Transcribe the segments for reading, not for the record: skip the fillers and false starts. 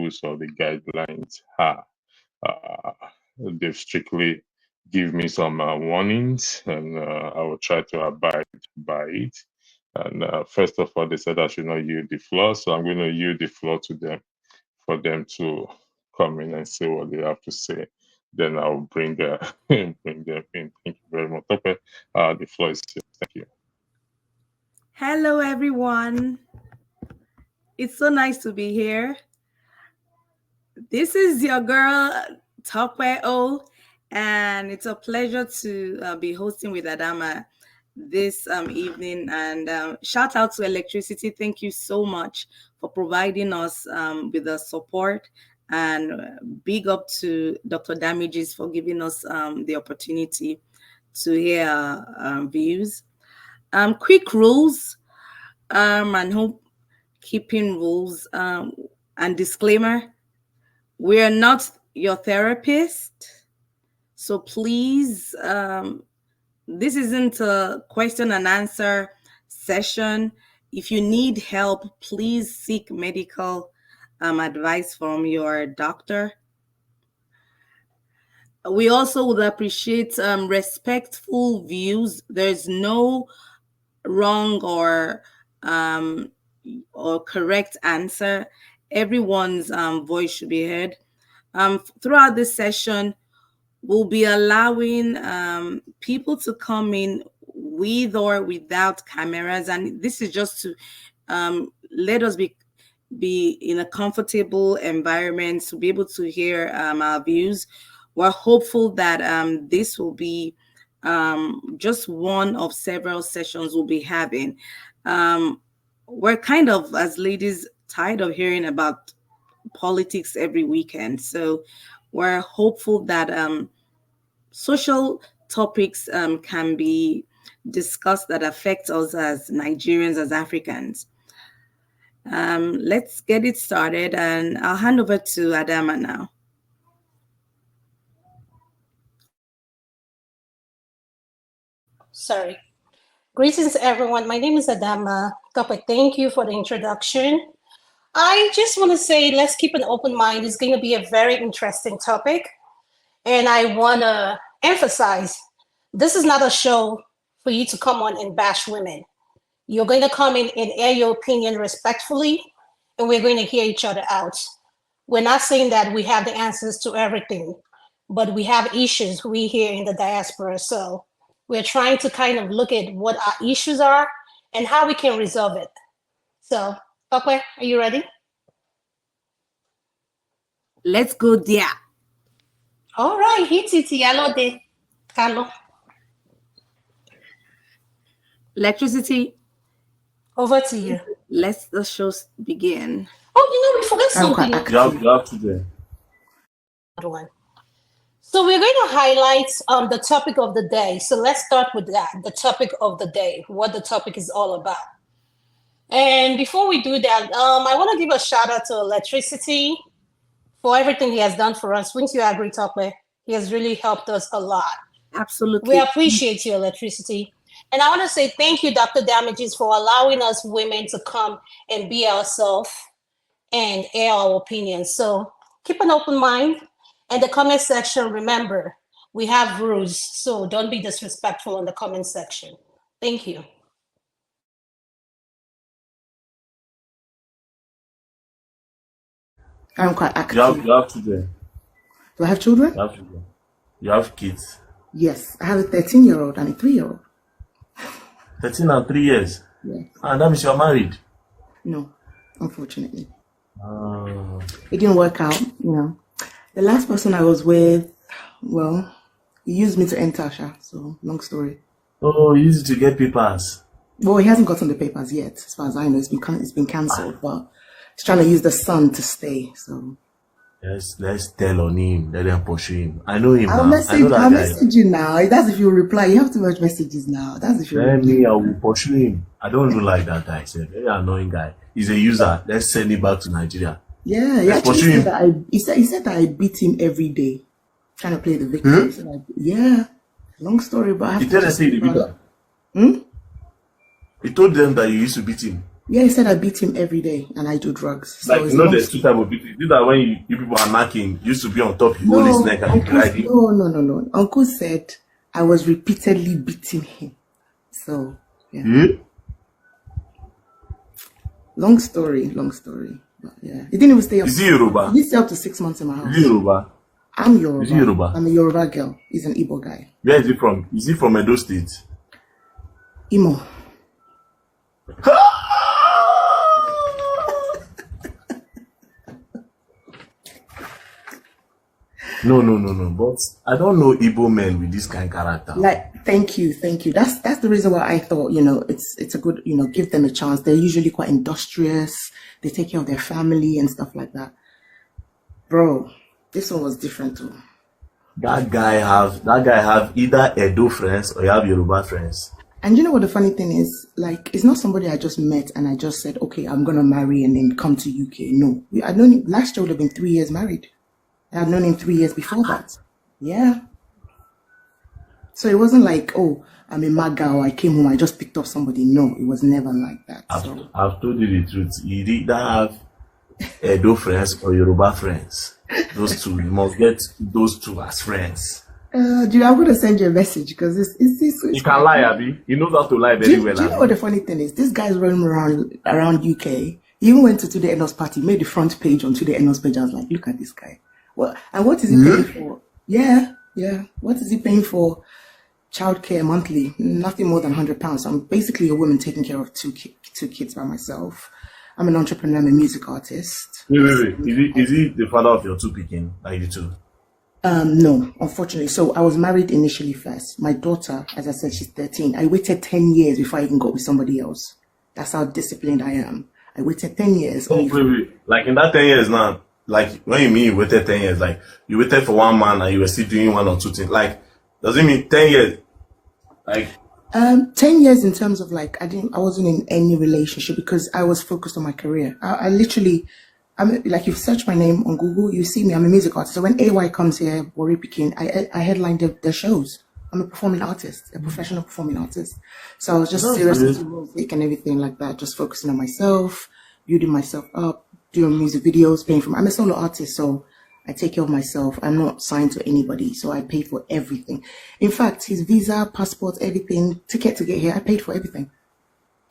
rules or the guidelines are. Uh, they've strictly give me some warnings, and I will try to abide by it. And first of all, they said I should not yield the floor, so I'm going to yield the floor to them for them to come in and say what they have to say. Then I'll bring bring them in. Thank you very much, Tope. The floor is yours. Thank you. Hello, everyone. It's so nice to be here. This is your girl, Tope O, and it's a pleasure to be hosting with Adanma this evening. And shout out to Electricity. Thank you so much for providing us with the support. And big up to Dr. Damages for giving us the opportunity to hear our views. Quick rules and keeping rules and disclaimer. We are not your therapist, so please, this isn't a question and answer session. If you need help, please seek medical advice from your doctor. We also would appreciate respectful views. There's no wrong or correct answer. Everyone's voice should be heard. Throughout this session, we'll be allowing people to come in with or without cameras, and this is just to let us be in a comfortable environment to be able to hear our views. We're hopeful that this will be just one of several sessions we'll be having. We're kind of, as ladies, tired of hearing about politics every weekend. So we're hopeful that social topics can be discussed that affect us as Nigerians, as Africans. Let's get it started, and I'll hand over to Adanma now. Sorry. Greetings, everyone. My name is Adanma. Tope, thank you for the introduction. I just want to say, let's keep an open mind. It's going to be a very interesting topic. And I want to emphasize, this is not a show for you to come on and bash women. You're going to come in and air your opinion respectfully, and we're going to hear each other out. We're not saying that we have the answers to everything, but we have issues we here in the diaspora. So we're trying to kind of look at what our issues are and how we can resolve it. So, Tope, are you ready? Let's go there. All right, hit it, Yalo de Carlo. Electricity. Over to you. Let the show begin. Oh, we forgot something. You have to do. So we're going to highlight the topic of the day. So let's start with that, the topic of the day, what the topic is all about. And before we do that, I want to give a shout out to Electricity for everything he has done for us. Wouldn't you agree, Tope? He has really helped us a lot. Absolutely. We appreciate you, Electricity. And I want to say thank you, Dr. Damages, for allowing us women to come and be ourselves and air our opinions. So keep an open mind. And the comment section, remember, we have rules, so don't be disrespectful in the comment section. Thank you. I'm quite active. You have to do. Do I have children? You have to do. You have kids. Yes, I have a 13-year-old and a 3-year-old. 13 and 3 years? Yes. And that means you're married? No, unfortunately. It didn't work out, The last person I was with, well, he used me to enter, so long story. Oh, he used to get papers. Well, he hasn't gotten the papers yet, as far as I know. It's been cancelled, but he's trying to use the son to stay, so. Let's tell on him, let them pursue him. I know him I'll now. I'll message you now. That's if you reply. You have too much messages now. That's if you reply. I will pursue him. I don't do like that guy. He's a very annoying guy. He's a user. Let's send him back to Nigeria. Yeah, he actually said that he said that I beat him every day, trying to play the victim. Yeah, long story, but I have he told them that you beat him. He told them that you used to beat him. Yeah, he said I beat him every day and I do drugs. So Like, it's you know, long there's two story. type of people. These are when you people are knocking, used to be on top, you hold his neck and you drag him. No. Uncle said I was repeatedly beating him. So yeah. Long story. But yeah. He didn't even stay up. Is he Yoruba? He didn't stay up to 6 months in my Is house. he Yoruba? I'm Yoruba. Is he Yoruba? I'm a Yoruba girl. He's an Igbo guy. Where is he from? Is he from Edo State? Imo. No. But I don't know Igbo men with this kind of character. Like, thank you. That's the reason why I thought, it's a good, give them a chance. They're usually quite industrious. They take care of their family and stuff like that. Bro, this one was different too. That guy have either Edo friends or you have Yoruba friends. And you know what the funny thing is? Like, it's not somebody I just met and I just said, okay, I'm gonna marry and then come to UK. No, I'd known him last year. Would have been 3 years married. I had known him 3 years before that. Yeah. So it wasn't like, oh, I'm a maga or I came home, I just picked up somebody. No, it was never like that. I've told you the truth. You either have Edo friends or Yoruba friends. Those two, you must get those two as friends. Dude, I'm gonna send you a message because it's You can lie, Abby. He knows how to lie very well. Do you know what the funny thing is? This guy's running around UK. He even went to Today Enos party, made the front page on Today Enos page. I was like, look at this guy. Well, and what is he paying for? Yeah. What is he paying for? Childcare monthly, nothing more than £100. So I'm basically a woman taking care of two kids by myself. I'm an entrepreneur, I'm a music artist. Wait. Is he the father of your two picking, like the two? No, unfortunately. So I was married initially first. My daughter, as I said, she's 13. I waited 10 years before I even got with somebody else. That's how disciplined I am. I waited 10 years. Oh, wait. Like in that 10 years now, like when you mean you waited 10 years, like you waited for one man and you were still doing one or two things. Like, does it mean 10 years? Like 10 years in terms of like I wasn't in any relationship because I was focused on my career. I literally, like, you search my name on Google, you see me. I'm a music artist. So when AY comes here, Worry Pekin, I headline their shows. I'm a performing artist, a professional performing artist. So I was just serious with music and everything like that, just focusing on myself, building myself up, doing music videos, paying for. I'm a solo artist, so I take care of myself. I'm not signed to anybody, so I pay for everything. In fact, his visa, passport, everything, ticket to get here, I paid for everything.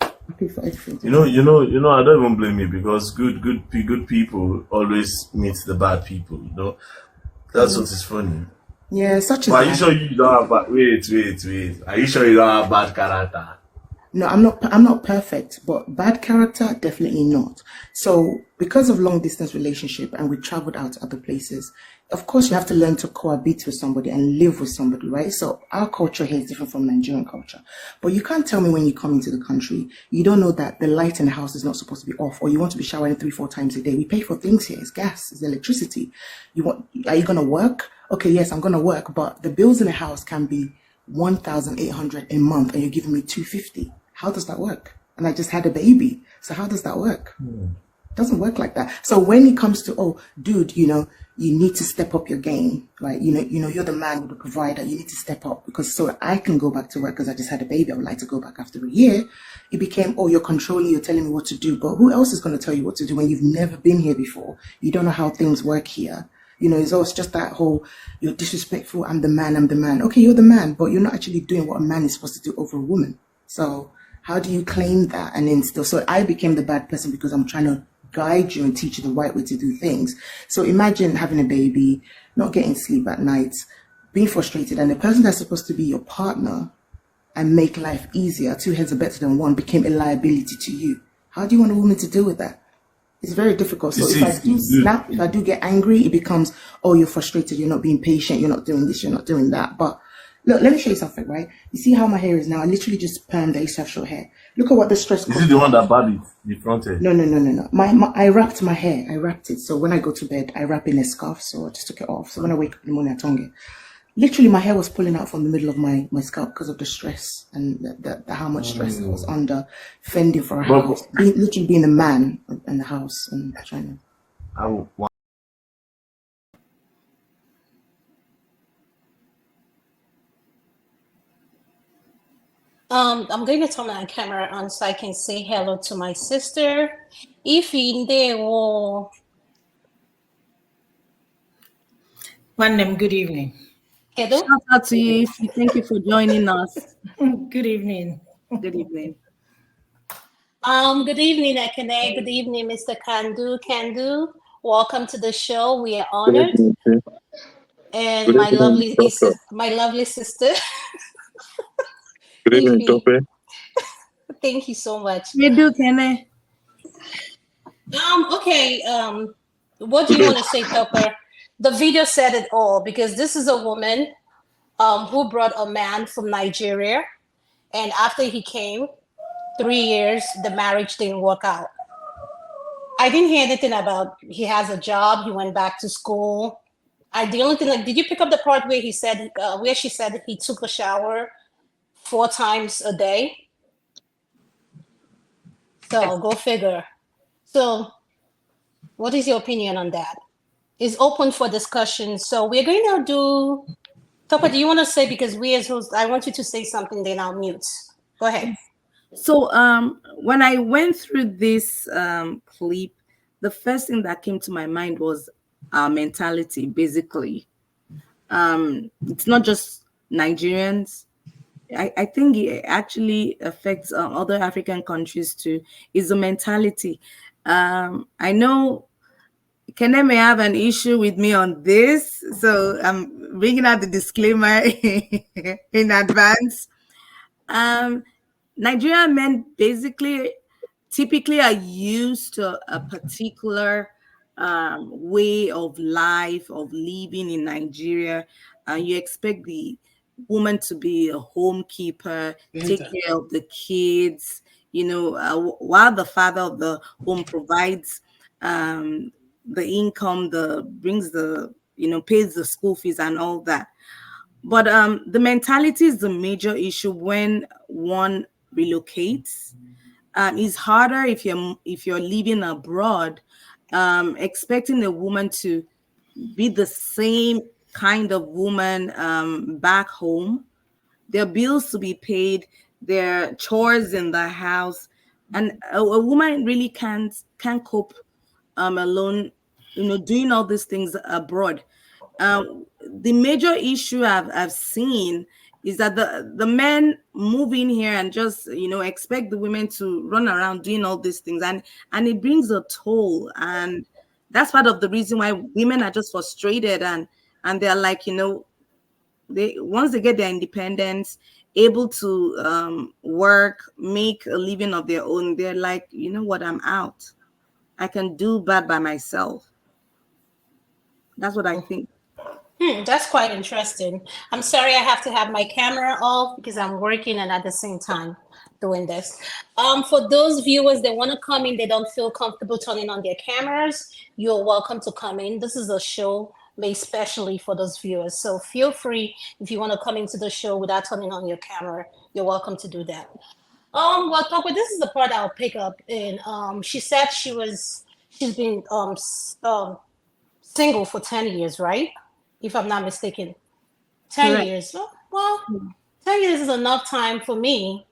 I paid for everything. You know, I don't even blame you because good people always meet the bad people. You know, that's what is funny. Yeah, such as. But are you sure you don't have bad? Wait. Are you sure you don't have bad character? No, I'm not perfect, but bad character, definitely not. So because of long distance relationship and we traveled out to other places, of course you have to learn to cohabit with somebody and live with somebody, right? So our culture here is different from Nigerian culture. But you can't tell me when you come into the country, you don't know that the light in the house is not supposed to be off, or you want to be showering 3-4 times a day. We pay for things here. It's gas, it's electricity. Are you going to work? Okay, yes, I'm going to work, but the bills in the house can be 1,800 a month and you're giving me 250. How does that work? And I just had a baby. So how does that work? It doesn't work like that. So when it comes to, oh, dude, you need to step up your game, right? You're the man, you're the provider. You need to step up because so I can go back to work because I just had a baby. I would like to go back after a year. It became, oh, you're controlling, you're telling me what to do. But who else is going to tell you what to do when you've never been here before? You don't know how things work here. It's always just that whole, you're disrespectful, I'm the man. Okay, you're the man, but you're not actually doing what a man is supposed to do over a woman. So how do you claim that? And then so I became the bad person because I'm trying to guide you and teach you the right way to do things. So imagine having a baby, not getting sleep at night, being frustrated, and the person that's supposed to be your partner and make life easier, two heads are better than one, became a liability to you. How do you want a woman to deal with that? It's very difficult. So if I do snap, if I do get angry, it becomes, oh, you're frustrated, you're not being patient, you're not doing this, you're not doing that. But look, let me show you something, right? You see how my hair is now? I literally just permed. I used to have short hair. Look at what the stress Is it the one that bad the front hair? No. I wrapped my hair. I wrapped it. So when I go to bed, I wrap in a scarf. So I just took it off. So when I wake up in the morning, I tongue it. Literally, my hair was pulling out from the middle of my scalp because of the stress and the how much stress I was under, fending for a house, literally being a man in the house and trying to. I'm going to turn my camera on so I can say hello to my sister. Ifi Ndewo. Pandem, good evening. Hello. Shout out to you. Thank you for joining us. Good evening. Good evening. Good evening, Ekene. Good evening, Mr. Kandu. Kandu, welcome to the show. We are Good honored. evening, sir. And Good evening, doctor. my lovely sister, Good evening, Ifi. Tope. Thank you so much. We do, Kene. Okay. What do you want to say, Topper? The video said it all because this is a woman who brought a man from Nigeria, and after he came, 3 years, the marriage didn't work out. I didn't hear anything about he has a job, he went back to school. The only thing, like, did you pick up the part where where she said he took a shower 4 times a day? So go figure. So, what is your opinion on that? It's open for discussion. So we're going to do. Topa, do you want to say, because we as hosts, I want you to say something, then I'll mute. Go ahead. So when I went through this clip, the first thing that came to my mind was our mentality, basically. It's not just Nigerians. I think it actually affects other African countries too. Is the mentality. I know Kene may have an issue with me on this, so I'm bringing out the disclaimer in advance. Nigerian men typically are used to a particular way of life, of living in Nigeria. You expect the woman to be a homekeeper, take care of the kids, while the father of the home provides the income, pays the school fees and all that. But the mentality is the major issue when one relocates. It's harder if you're living abroad, expecting a woman to be the same kind of woman back home. There are bills to be paid, there are chores in the house, and a woman really can't cope alone, doing all these things abroad. The major issue I've seen is that the men move in here and just expect the women to run around doing all these things, and it brings a toll, and that's part of the reason why women are just frustrated, and they're like, they once they get their independence, able to work, make a living of their own, they're like, you know what, I'm out. I can do bad by myself. That's what I think. That's quite interesting. I'm sorry I have to have my camera off because I'm working and at the same time doing this. For those viewers that want to come in, they don't feel comfortable turning on their cameras, you're welcome to come in. This is a show made specially for those viewers. So feel free, if you want to come into the show without turning on your camera, you're welcome to do that. Well, Tokwe, this is the part I'll pick up. And she said she's been single for 10 years, right? If I'm not mistaken. 10 Correct. years. Well, 10 years is enough time for me,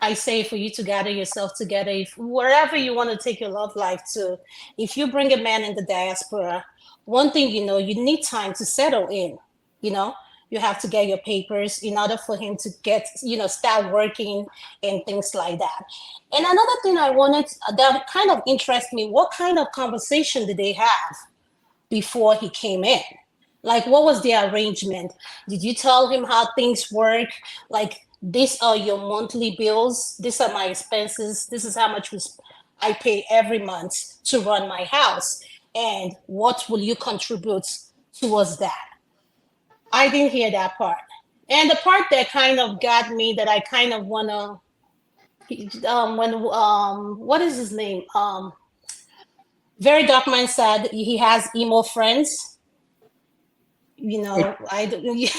I say, for you to gather yourself together. If wherever you want to take your love life to, if you bring a man in the diaspora, one thing you need time to settle in. You have to get your papers in order for him to get, start working and things like that. And another thing that kind of interests me, what kind of conversation did they have before he came in? Like, what was the arrangement? Did you tell him how things work? Like, these are your monthly bills. These are my expenses. This is how much I pay every month to run my house. And what will you contribute towards that? I didn't hear that part. And the part that kind of got me, that I kind of want to, what is his name? Very Dark Man said he has emo friends. I don't,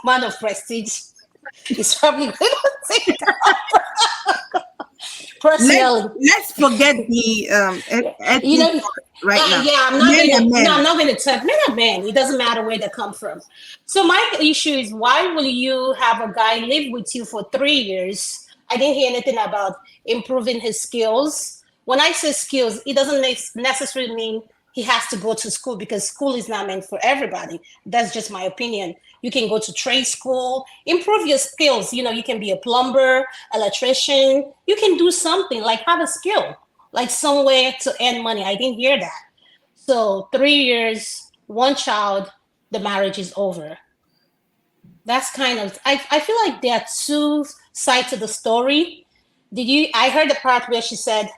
man of prestige. He's probably going to take that. Personally, let's forget the ethnic right now. Yeah, I'm not going to tell men are men. It doesn't matter where they come from. So my issue is, why will you have a guy live with you for 3 years, I didn't hear anything about improving his skills. When I say skills, it doesn't necessarily mean he has to go to school, because school is not meant for everybody. That's just my opinion. You can go to trade school, improve your skills. You know, you can be a plumber, electrician. You can do something, like have a skill, like somewhere to earn money. I didn't hear that. So 3 years, one child, the marriage is over. That's kind of, I feel like there are two sides to the story. I heard the part where she said,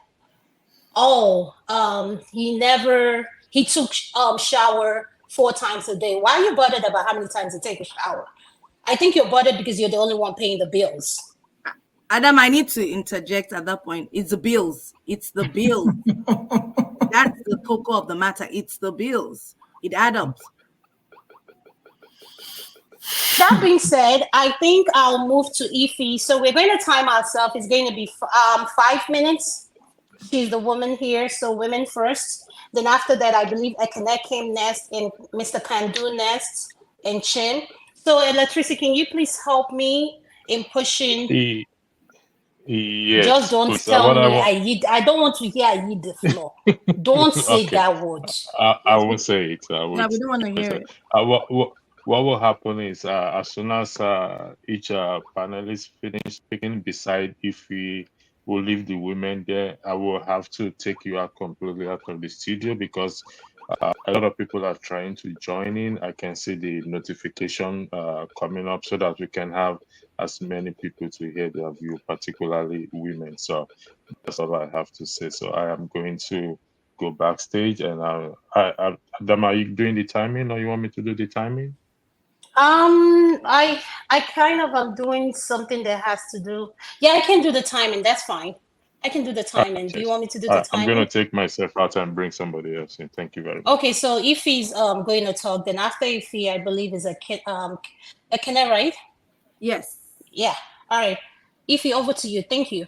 oh, he took shower 4 times a day. Why are you bothered about how many times you take a shower? I think you're bothered because you're the only one paying the bills. Adam, I need to interject at that point. It's the bills. It's the bills. That's the cocoa of the matter. It's the bills. It adds up. That being said, I think I'll move to Ify. So we're going to time ourselves. It's going to be 5 minutes. She's the woman here, so women first. Then after that, I believe Ekene came next, and Mr. Pandu next, and Chin. So Electricity, can you please help me in pushing? Yes, Just don't please. tell me I don't want to hear I eat the floor. Don't say Okay, that word. I won't say it. I No, won't we don't want to hear say. it. What will happen is as soon as each panelist finish speaking, beside if we will leave the women there, I will have to take you out completely out of the studio because a lot of people are trying to join in. I can see the notification coming up so that we can have as many people to hear their view, particularly women. So that's all I have to say. So I am going to go backstage and Adam, are you doing the timing or you want me to do the timing? I kind of am doing something that has to do. Yeah, I can do the timing. That's fine. I can do the timing. Do Okay. you want me to do the I'm gonna timing? take myself out and bring somebody else in. Thank you very much. Okay, so if he's going to talk, then after Ify, I believe is a Kene, right? Yes. Yeah. All right. Ify, over to you. Thank you.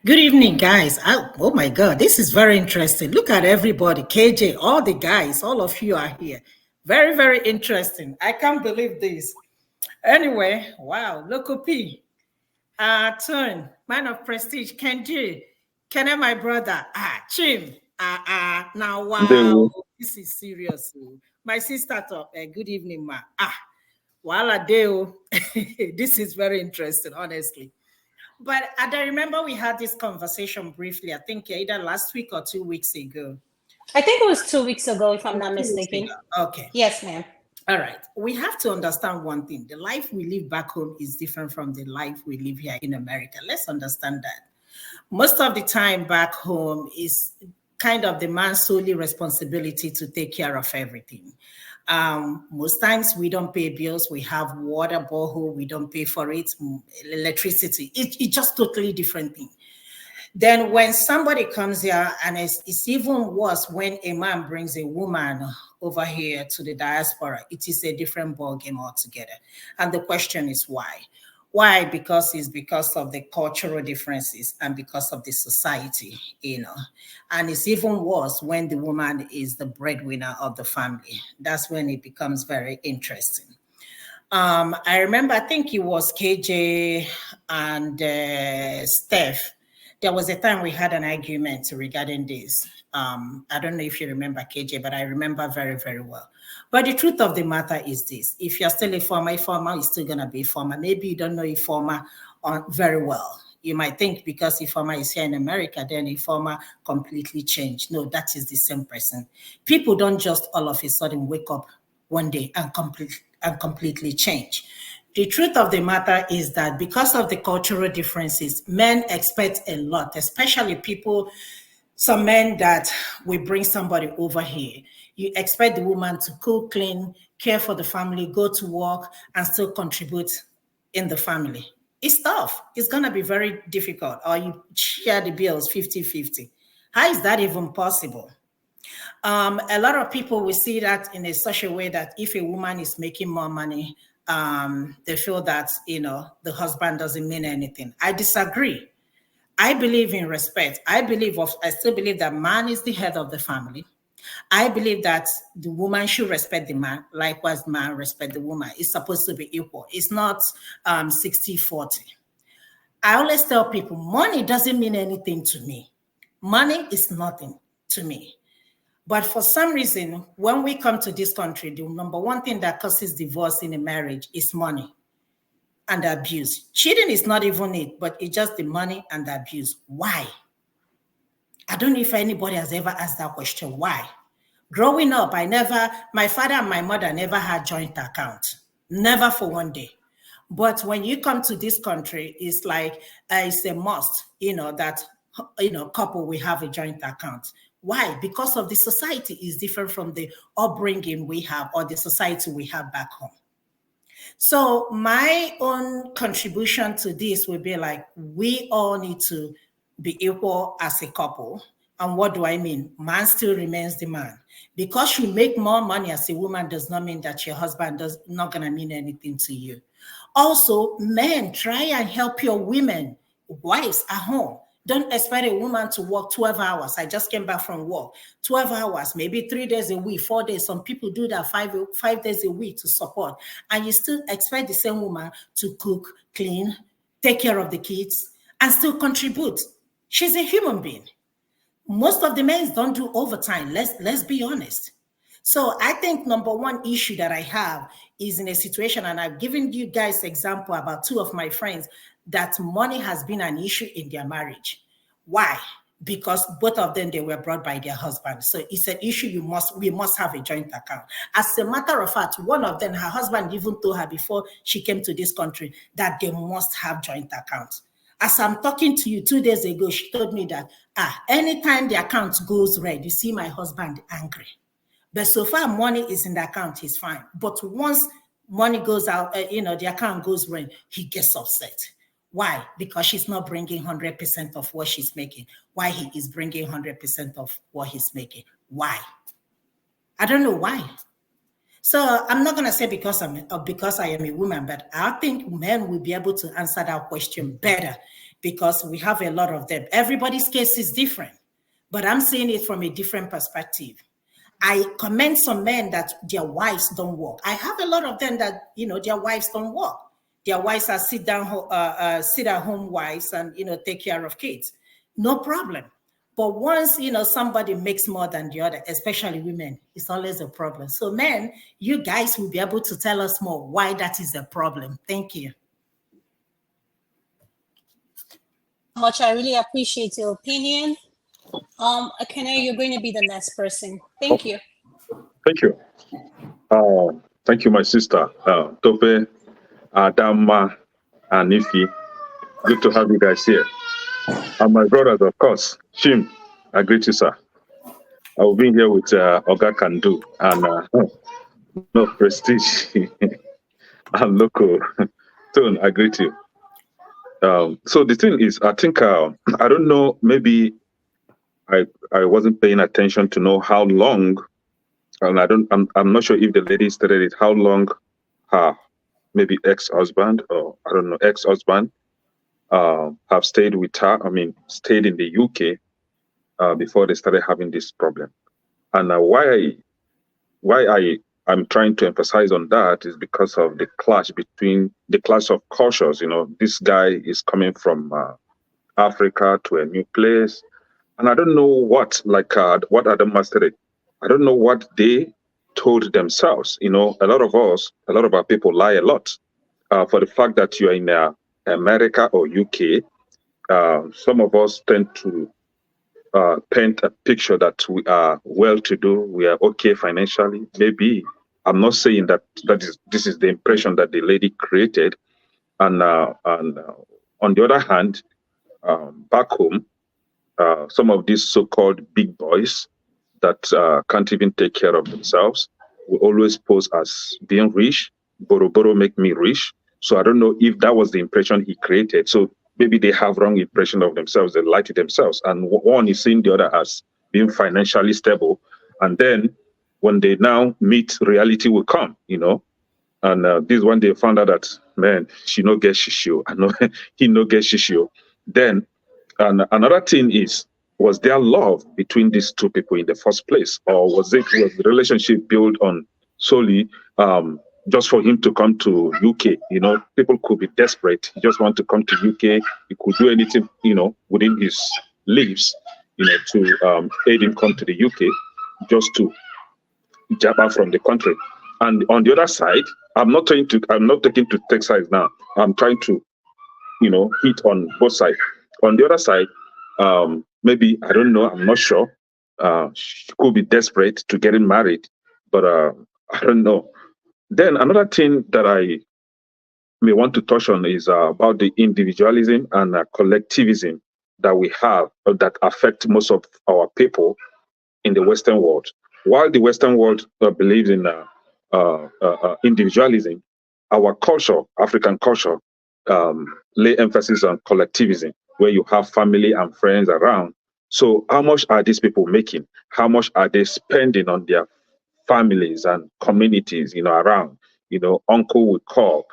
Good evening, guys. Oh my God, this is very interesting. Look at everybody. KJ, all the guys, all of you are here. Very, very interesting. I can't believe this. Anyway, wow. Local P. Turn, man of prestige, Kenji. Kenna, my brother. Chim. Now, wow. This is serious. My sister thought, good evening, ma. Wala deo. This is very interesting, honestly. But I remember we had this conversation briefly, I think either last week or 2 weeks ago. I think it was 2 weeks ago, if I'm not mistaken. Okay. Yes, ma'am. All right. We have to understand one thing. The life we live back home is different from the life we live here in America. Let's understand that. Most of the time back home is kind of the man's solely responsibility to take care of everything. Most times we don't pay bills. We have water, borehole, we don't pay for it, electricity. It's just totally different thing. Then when somebody comes here, and it's even worse when a man brings a woman over here to the diaspora, it is a different ballgame altogether. And the question is why? Why? Because it's because of the cultural differences and because of the society, And it's even worse when the woman is the breadwinner of the family. That's when it becomes very interesting. I remember, I think it was KJ and Steph. There was a time we had an argument regarding this. I don't know if you remember, KJ, but I remember very, very well. But the truth of the matter is this. If you're still a farmer is still going to be a farmer. Maybe you don't know a farmer very well. You might think because a farmer is here in America, then a farmer completely changed. No, that is the same person. People don't just all of a sudden wake up one day and completely change. The truth of the matter is that because of the cultural differences, men expect a lot, especially some men that will bring somebody over here. You expect the woman to cook, clean, care for the family, go to work, and still contribute in the family. It's tough. It's going to be very difficult. Or you share the bills 50-50. How is that even possible? A lot of people will see that in such a way that if a woman is making more money, they feel that, the husband doesn't mean anything. I disagree. I believe in respect. I still believe that man is the head of the family. I believe that the woman should respect the man. Likewise, man respect the woman. It's supposed to be equal. It's not 60-40. I always tell people, money doesn't mean anything to me. Money is nothing to me. But for some reason, when we come to this country, the number one thing that causes divorce in a marriage is money and abuse. Cheating is not even it, but it's just the money and the abuse. Why? I don't know if anybody has ever asked that question. Why? Growing up, my father and my mother never had joint account. Never for one day. But when you come to this country, it's like it's a must, that couple will have a joint account. Why? Because of the society is different from the upbringing we have or the society we have back home. So my own contribution to this would be like, we all need to be equal as a couple. And what do I mean? Man still remains the man. Because you make more money as a woman does not mean that your husband does not going to mean anything to you. Also, men, try and help your women, wives at home. Don't expect a woman to work 12 hours. I just came back from work. 12 hours, maybe 3 days a week, 4 days. Some people do that 5 days a week to support. And you still expect the same woman to cook, clean, take care of the kids, and still contribute. She's a human being. Most of the men don't do overtime. Let's be honest. So I think number one issue that I have is in a situation, and I've given you guys example about two of my friends, that money has been an issue in their marriage. Why? Because both of them, they were brought by their husband. So it's an issue we must have a joint account. As a matter of fact, one of them, her husband even told her before she came to this country that they must have joint accounts. As I'm talking to you 2 days ago, she told me that anytime the account goes red, you see my husband angry. But so far, money is in the account, he's fine. But once money goes out, the account goes red, he gets upset. Why? Because she's not bringing 100% of what she's making. Why he is bringing 100% of what he's making? Why? I don't know why. So I'm not going to say because I am a woman, but I think men will be able to answer that question better because we have a lot of them. Everybody's case is different, but I'm seeing it from a different perspective. I commend some men that their wives don't work. I have a lot of them that, their wives don't work. Their wives are sit at home wives and, take care of kids. No problem. But once, somebody makes more than the other, especially women, it's always a problem. So men, you guys will be able to tell us more why that is a problem. Thank you. Much. I really appreciate your opinion. Akene, you're going to be the next person. Thank you. Thank you. Thank you, my sister, Tope, Adanma, and Ifi. Good to have you guys here. And my brothers, of course. Shim, I greet you, sir. I've been here with Oga Kandu and no Prestige and Loco. Tone, I greet you. So the thing is, I think, I don't know, maybe I wasn't paying attention to know how long, and I'm not sure if the lady stated it, how long her maybe ex-husband or I don't know, ex-husband have stayed with her, stayed in the UK before they started having this problem. And why I'm trying to emphasize on that is because of the clash of cultures. This guy is coming from Africa to a new place. And I don't know what Adanma said, I don't know what they told themselves. A lot of our people lie a lot. For the fact that you're in America or UK, some of us tend to paint a picture that we are well-to-do, we are okay financially. Maybe I'm not saying this is the impression that the lady created, and on the other hand, back home, some of these so-called big boys that can't even take care of themselves will always pose as being rich. Boro make me rich. So I don't know if that was the impression he created. So maybe they have wrong impression of themselves. They lie to themselves. And one is seeing the other as being financially stable. And then when they now meet, reality will come, And this one, they found out that, man, she no get shishio. I know he no get shishio. Then, and another thing is, was there love between these two people in the first place? Or was the relationship built on solely just for him to come to UK. You know, people could be desperate. He just want to come to UK. He could do anything, you know, within his leaves, you know, to aid him come to the UK, just to jab out from the country. And on the other side, I'm not taking to take sides now. I'm trying to, you know, hit on both sides. On the other side, maybe, I don't know, I'm not sure. She could be desperate to getting married, but I don't know. Then another thing that I may want to touch on is about the individualism and collectivism that we have that affect most of our people in the Western world. While the Western world believes in individualism, our culture, African culture, lay emphasis on collectivism, where you have family and friends around. So how much are these people making? How much are they spending on their families and communities, you know, around? You know, uncle will call,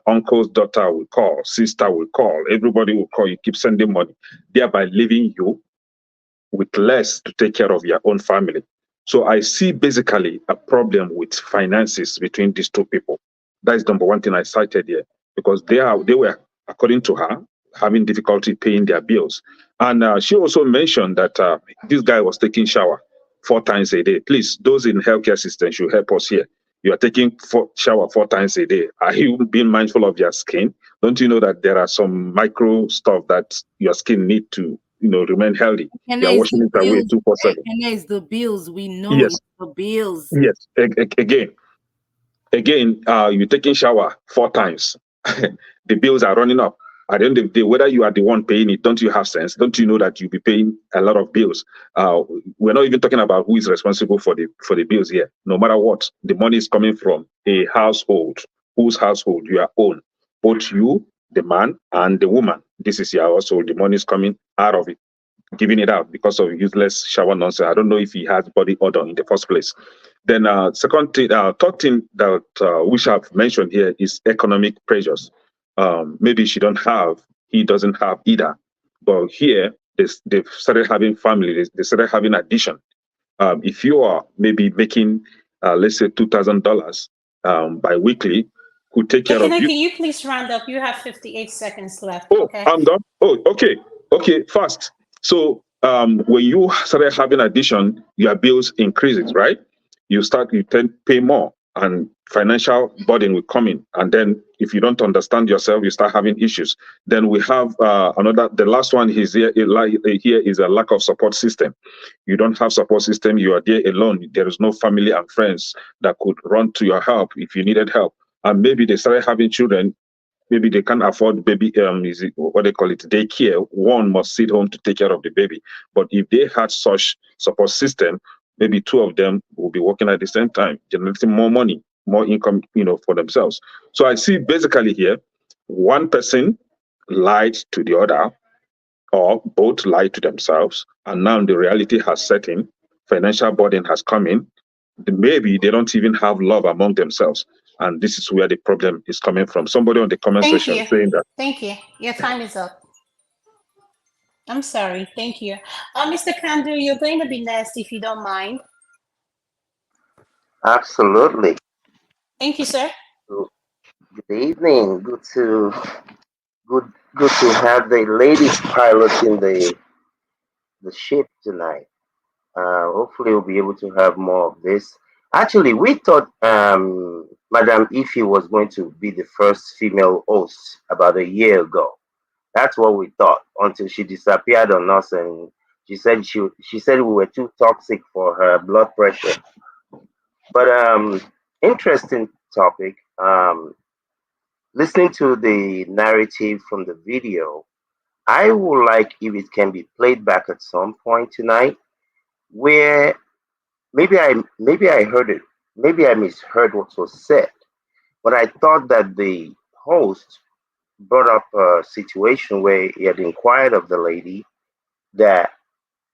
uncle's daughter will call, sister will call, everybody will call. You keep sending money, thereby leaving you with less to take care of your own family. So I see basically a problem with finances between these two people. That is number one thing I cited here, because they were, according to her, having difficulty paying their bills. And she also mentioned that this guy was taking shower 4 times a day. Please, those in healthcare system should help us here. You are taking shower 4 times a day. Are you being mindful of your skin? Don't you know that there are some micro stuff that your skin need to, you know, remain healthy? And You are it's washing the it away bills. 247. And it's the bills. We know Yes, it's the bills. yes. Again, you're taking shower 4 times. The bills are running up. At the end of the day, whether you are the one paying it, don't you have sense? Don't you know that you'll be paying a lot of bills? We're not even talking about who is responsible for the bills here. No matter what, the money is coming from a household. Whose household? Your own. Both you, the man, and the woman. This is your household. The money is coming out of it, giving it out because of useless shower nonsense. I don't know if he has body odor in the first place. Then second thing, third thing that which I've mentioned here is economic pressures. Maybe he doesn't have either. But here they've started having family. They started having addition. If you are maybe making, let's say $2,000 bi-weekly, could take care of you. Can you please round up? You have 58 seconds left. Oh, okay. I'm done. Oh, okay. Okay, fast. So when you started having addition, your bills increases, right? You tend to pay more, and financial burden will come in. And then if you don't understand yourself, you start having issues. Then we have the last one is here is a lack of support system. You don't have support system. You are there alone. There is no family and friends that could run to your help if you needed help. And maybe they started having children. Maybe they can't afford baby, is it what they call it, daycare. One must sit home to take care of the baby. But if they had such support system, maybe 2 of them will be working at the same time, generating more money, more income, you know, for themselves. So I see basically here, one person lied to the other, or both lied to themselves, and now the reality has set in, financial burden has come in. Maybe they don't even have love among themselves. And this is where the problem is coming from. Somebody on the comment section saying that. Thank you. Your time is up. I'm sorry. Thank you. Mr. Kandu, you're going to be next if you don't mind. Absolutely. Thank you, sir. Good evening. Good to have the ladies pilot in the ship tonight. Hopefully we'll be able to have more of this. Actually, we thought Madame Ify was going to be the first female host about a year ago. That's what we thought until she disappeared on us, and she said we were too toxic for her blood pressure. But interesting topic. Listening to the narrative from the video, I would like if it can be played back at some point tonight, where maybe I heard it, maybe I misheard what was said, but I thought that the host brought up a situation where he had inquired of the lady that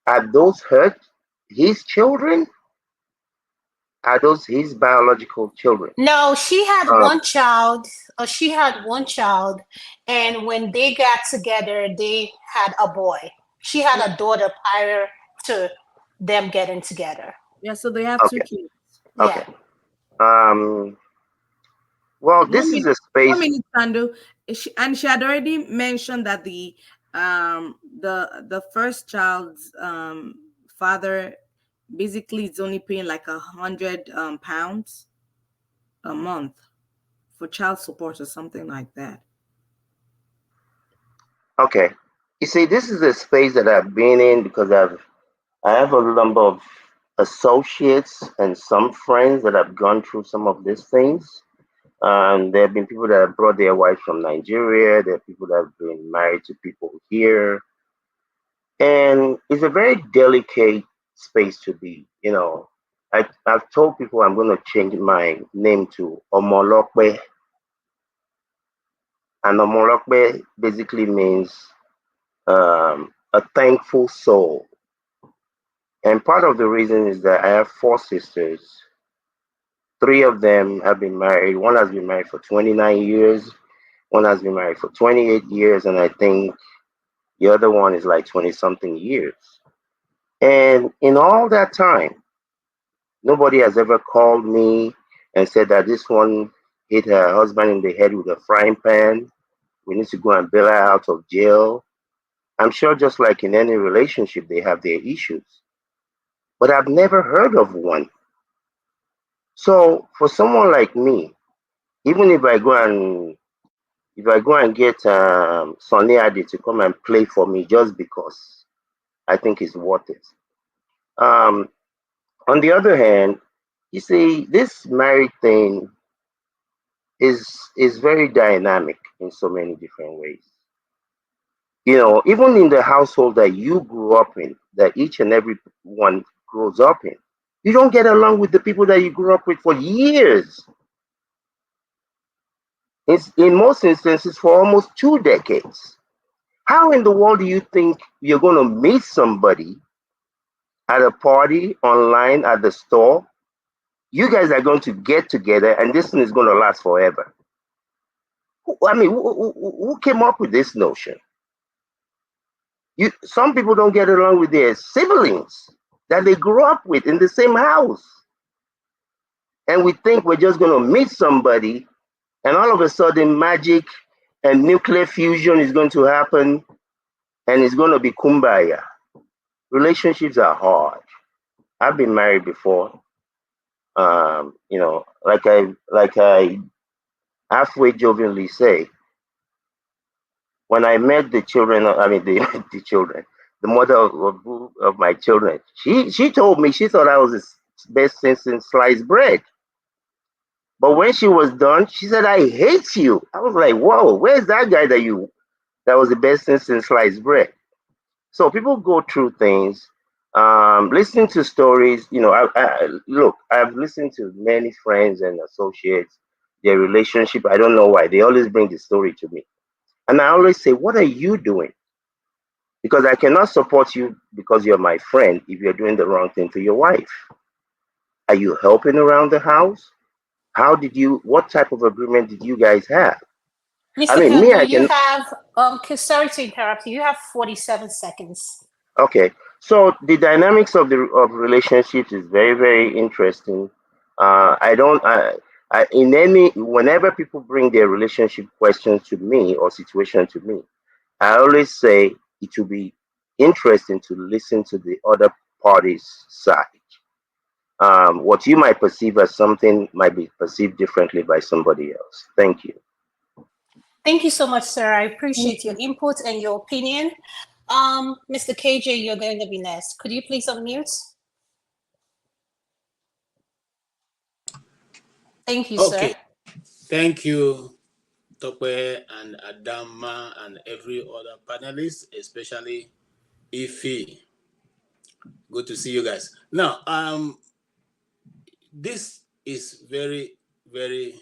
are those his children? Are those his biological children? No, she had one child. She had one child, and when they got together, they had a boy. She had a daughter prior to them getting together. Yeah, so they have 2 kids. Okay. Well, One this is minute, a one space. minute, Sandu. And she had already mentioned that the first child's father basically is only paying like 100 pounds a month for child support or something like that. Okay. You see, this is a space that I've been in because I have a number of associates and some friends that have gone through some of these things. There have been people that have brought their wives from Nigeria. There are people that have been married to people here. And it's a very delicate space to be. I've told people I'm going to change my name to Omolokwe. And Omolokwe basically means a thankful soul. And part of the reason is that I have four sisters. Three of them have been married. One has been married for 29 years. One has been married for 28 years. And I think the other one is like 20 something years. And in all that time, nobody has ever called me and said that this one hit her husband in the head with a frying pan. We need to go and bail her out of jail. I'm sure just like in any relationship, they have their issues. But I've never heard of one. So for someone like me, even if I go and get Sonny Adi to come and play for me just because I think it's worth it. Um, on the other hand, you see, this married thing is very dynamic in so many different ways. Even in the household that you grew up in, that each and every one grows up in, you don't get along with the people that you grew up with for years. It's in most instances for almost 2 decades. How in the world do you think you're going to meet somebody at a party, online, at the store? You guys are going to get together and this thing is going to last forever. I mean, who came up with this notion? Some people don't get along with their siblings that they grew up with in the same house. And we think we're just going to meet somebody and all of a sudden magic and nuclear fusion is going to happen and it's going to be kumbaya. Relationships are hard. I've been married before. Like I halfway jovially say, when I met the children, I mean the the children, the mother of my children, she told me she thought I was the best thing since sliced bread. But when she was done, she said, "I hate you." I was like, "Whoa, where's that guy that was the best thing since sliced bread?" So people go through things, listening to stories. Look, I've listened to many friends and associates, their relationship. I don't know why they always bring the story to me, and I always say, "What are you doing?" Because I cannot support you because you're my friend if you're doing the wrong thing to your wife. Are you helping around the house? What type of agreement did you guys have? I Mr. mean, me, Kandu, I you can. have, sorry to interrupt you, you have 47 seconds. Okay, so the dynamics of relationships is very, very interesting. I don't. Whenever people bring their relationship questions to me or situation to me, I always say it will be interesting to listen to the other party's side. What you might perceive as something might be perceived differently by somebody else. Thank you. Thank you so much, sir. I appreciate your input and your opinion. Mr. KJ, you're going to be next. Could you please unmute? Thank you, Okay. sir. Thank you, Tope and Adanma and every other panelist, especially Ife. Good to see you guys. Now, this is very, very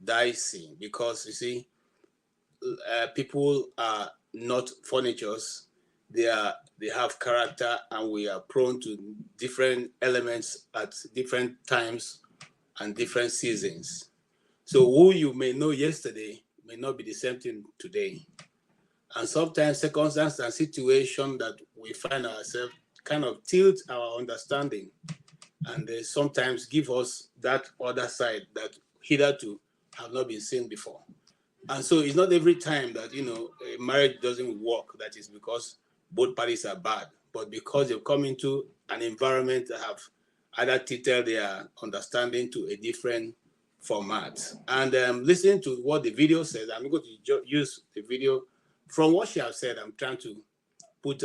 dicey because you see, people are not furnitures. They have character, and we are prone to different elements at different times and different seasons. So who you may know yesterday may not be the same thing today. And sometimes circumstances and situation that we find ourselves kind of tilt our understanding and they sometimes give us that other side that hitherto have not been seen before. And so it's not every time that, a marriage doesn't work that is because both parties are bad, but because they've come into an environment that have either tilted their understanding to a different format. And listening to what the video says, I'm going to use the video from what she has said. I'm trying to put,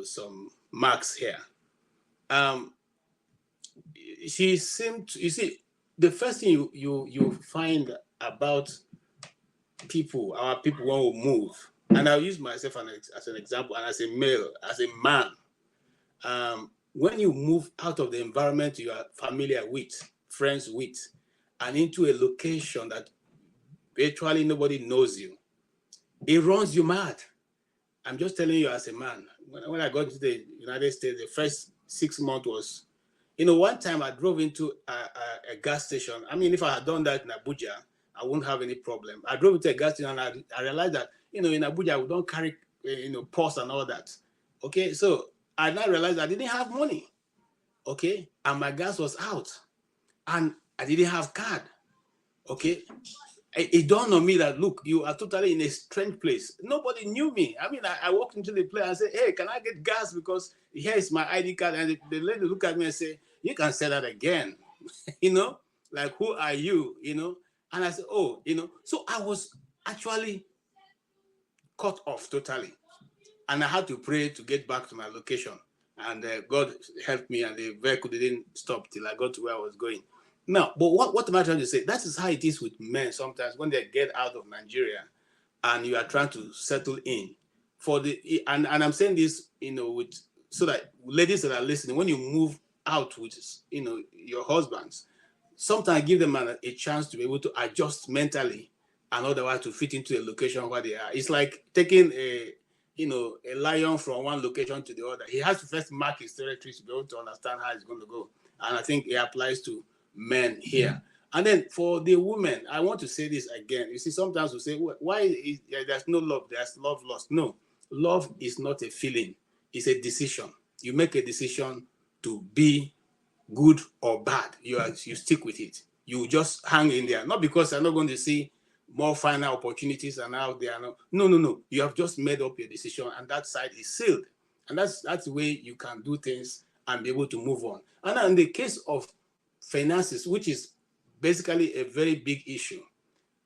some marks here. She seemed to, you see, the first thing you find about our people when we move, and I'll use myself as an example, and as a male, as a man, when you move out of the environment you are familiar with, friends with, and into a location that virtually nobody knows you, it runs you mad. I'm just telling you as a man. When I got to the United States, the first 6 months was, one time I drove into a gas station. I mean, if I had done that in Abuja, I wouldn't have any problem. I drove into a gas station and I realized that, in Abuja, we don't carry, purse and all that. Okay, so I now realized I didn't have money. Okay, and my gas was out and I didn't have card. Okay, it dawned on me that, look, you are totally in a strange place. Nobody knew me. I mean, I walked into the place and said, hey, can I get gas? Because here is my ID card. And the lady looked at me and said, you can say that again. Like, who are you? And I said, oh, so I was actually cut off totally. And I had to pray to get back to my location. And God helped me and the vehicle didn't stop till I got to where I was going. Now, but what am I trying to say? That is how it is with men sometimes when they get out of Nigeria and you are trying to settle in. And I'm saying this, so that ladies that are listening, when you move out with, your husbands, sometimes give them a chance to be able to adjust mentally and otherwise to fit into a location where they are. It's like taking a lion from one location to the other. He has to first mark his territory to be able to understand how it's going to go. And I think it applies to men here. And then for the women, I want to say this again. You see, sometimes we say, why there's no love, there's love lost. No, love is not a feeling. It's a decision. You make a decision to be good or bad. You stick with it. You just hang in there. Not because you're not going to see more final opportunities and out there. No. You have just made up your decision and that side is sealed. And that's the way you can do things and be able to move on. And in the case of finances, which is basically a very big issue,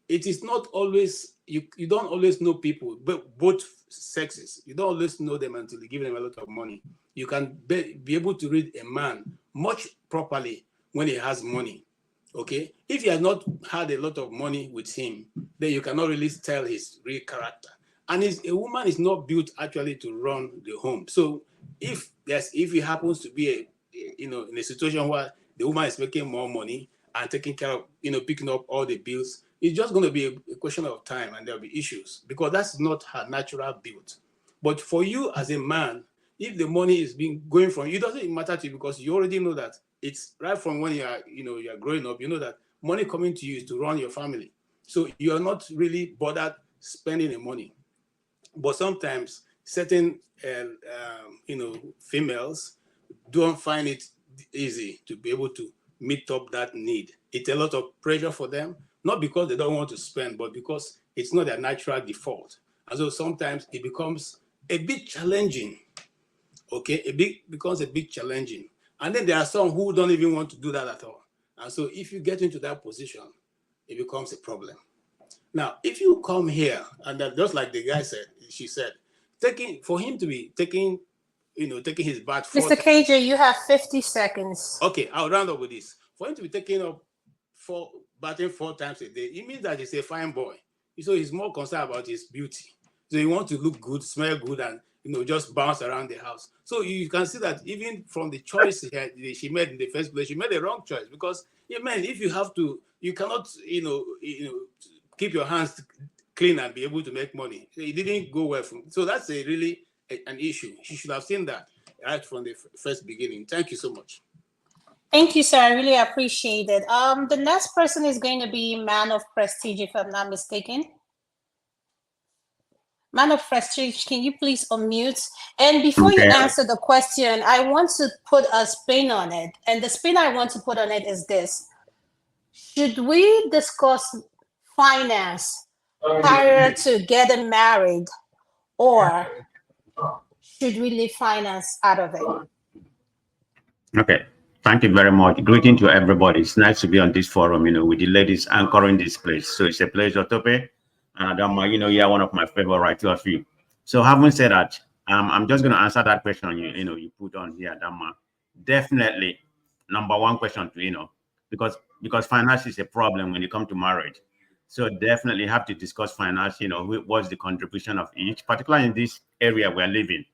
it is not always, you don't always know people, but both sexes. You don't always know them until you give them a lot of money. You can be able to read a man much properly when he has money. Okay, if he has not had a lot of money with him, then you cannot really tell his real character. And a woman is not built actually to run the home. So if it happens to be in a situation where the woman is making more money and taking care of, picking up all the bills, it's just going to be a question of time and there'll be issues because that's not her natural build. But for you as a man, if the money is going from you, it doesn't matter to you because you already know that it's right from when you are growing up, you know that money coming to you is to run your family. So you are not really bothered spending the money. But sometimes certain, females don't find it easy to be able to meet up that need. It's a lot of pressure for them, not because they don't want to spend, but because it's not their natural default. And so sometimes it becomes a bit challenging. Okay, becomes a bit challenging. And then there are some who don't even want to do that at all. And so if you get into that position, it becomes a problem. Now, if you come here, and just like the guy said, she said, for him to be taking his bath. Mr. KJ, you have 50 seconds. Okay, I'll round up with this. For him to be taking up bathing 4 times a day, it means that he's a fine boy. So he's more concerned about his beauty. So he wants to look good, smell good, and just bounce around the house. So you can see that even from the choice she made in the first place, she made the wrong choice because, if you have to, you cannot, keep your hands clean and be able to make money. It didn't go well for me. So that's really an issue. She should have seen that right from the first beginning. Thank you so much. Thank you, sir. I really appreciate it. The next person is going to be Man of Prestige, if I'm not mistaken. Man of Prestige, can you please unmute? And before you answer the question, I want to put a spin on it. And the spin I want to put on it is this. should we discuss finance prior to getting married, or should we leave finance out of it? Okay. Thank you very much. Greeting to everybody. It's nice to be on this forum, with the ladies anchoring this place. So it's a pleasure, Tope and Adanma. You're one of my favorite, two of you. So having said that, I'm just going to answer that question you put on here, Adanma. Definitely, number one question to because finance is a problem when you come to marriage. So definitely have to discuss finance. What's the contribution of each, particularly in this area we're living,